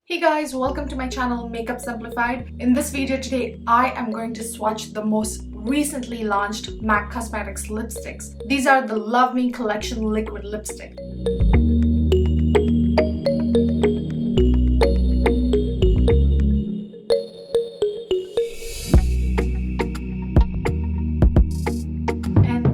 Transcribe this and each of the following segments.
Hey guys, welcome to my channel Makeup Simplified. In this video today, I am going to swatch the most recently launched MAC Cosmetics lipsticks. These are the Love Me Collection Liquid Lipstick.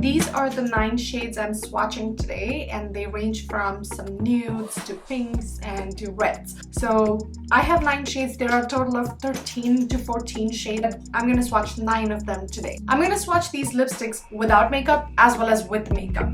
These are the 9 shades I'm swatching today, and they range from some nudes to pinks and to reds. So I have 9 shades. There are a total of 13 to 14 shades. I'm going to swatch 9 of them today. I'm going to swatch these lipsticks without makeup as well as with makeup.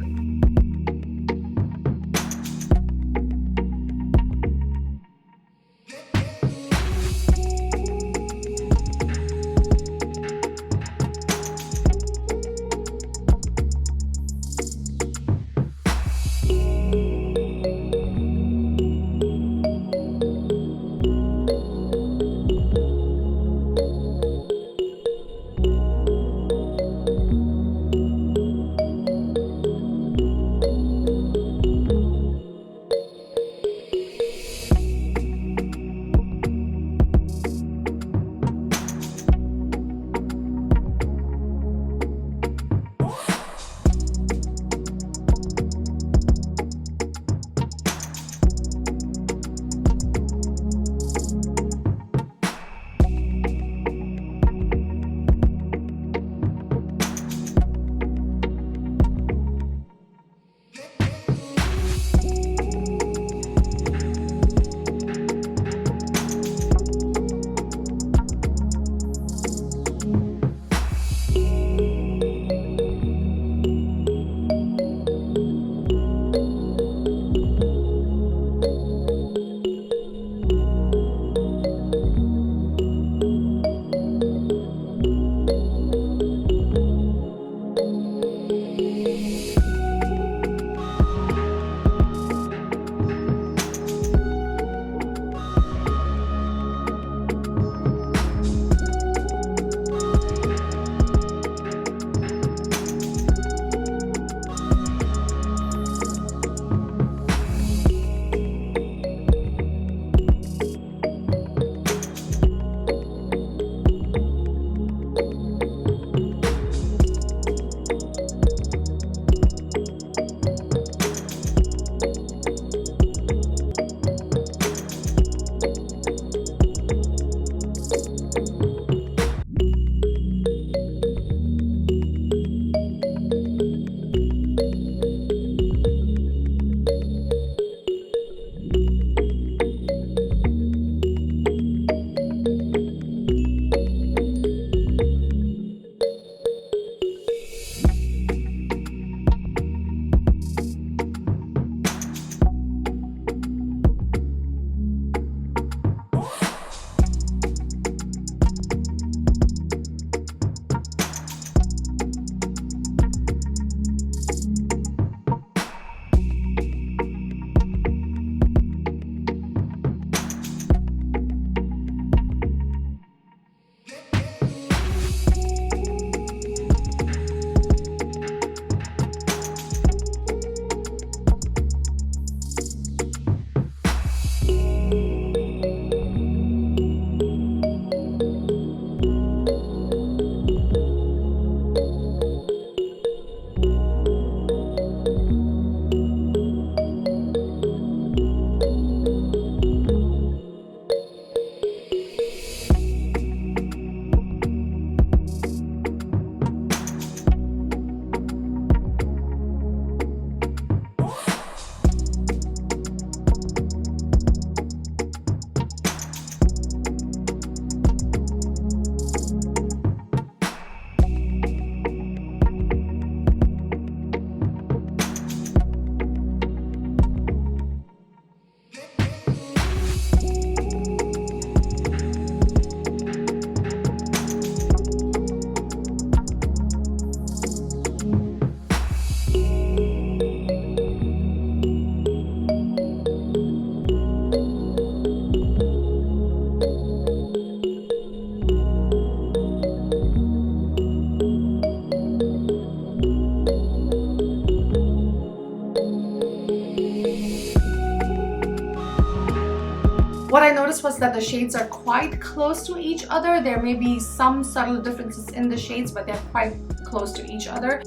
noticed was that the shades are quite close to each other. There may be some subtle differences in the shades, but they're quite close to each other.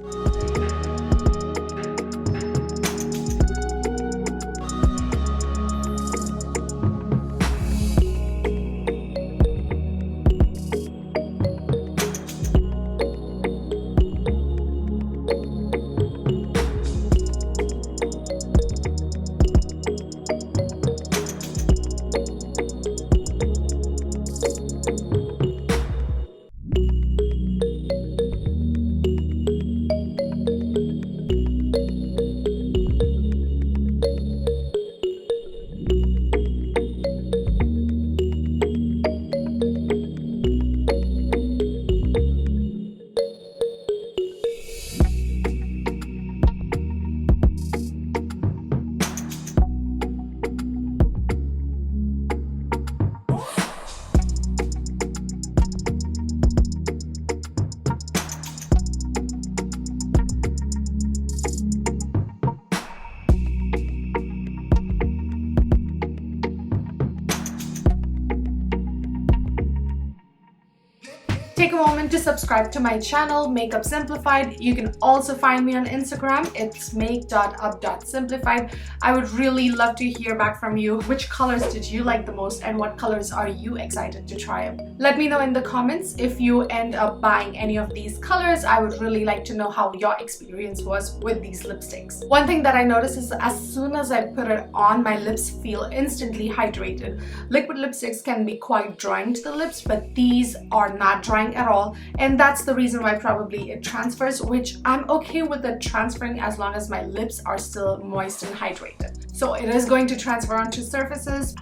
Take a moment to subscribe to my channel, Makeup Simplified. You can also find me on Instagram. It's make.up.simplified. I would really love to hear back from you. Which colors did you like the most and what colors are you excited to try? Let me know in the comments if you end up buying any of these colors. I would really like to know how your experience was with these lipsticks. One thing that I noticed is as soon as I put it on, my lips feel instantly hydrated. Liquid lipsticks can be quite drying to the lips, but these are not drying at all, and that's the reason why probably it transfers, which I'm okay with it transferring as long as my lips are still moist and hydrated. So it is going to transfer onto surfaces,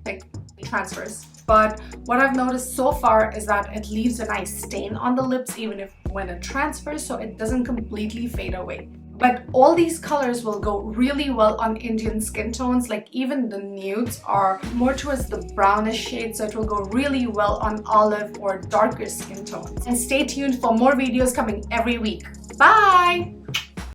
like transfers. But what I've noticed so far is that it leaves a nice stain on the lips even when it transfers, so it doesn't completely fade away. But all these colors will go really well on Indian skin tones, like even the nudes are more towards the brownish shade, so it will go really well on olive or darker skin tones. And stay tuned for more videos coming every week. Bye!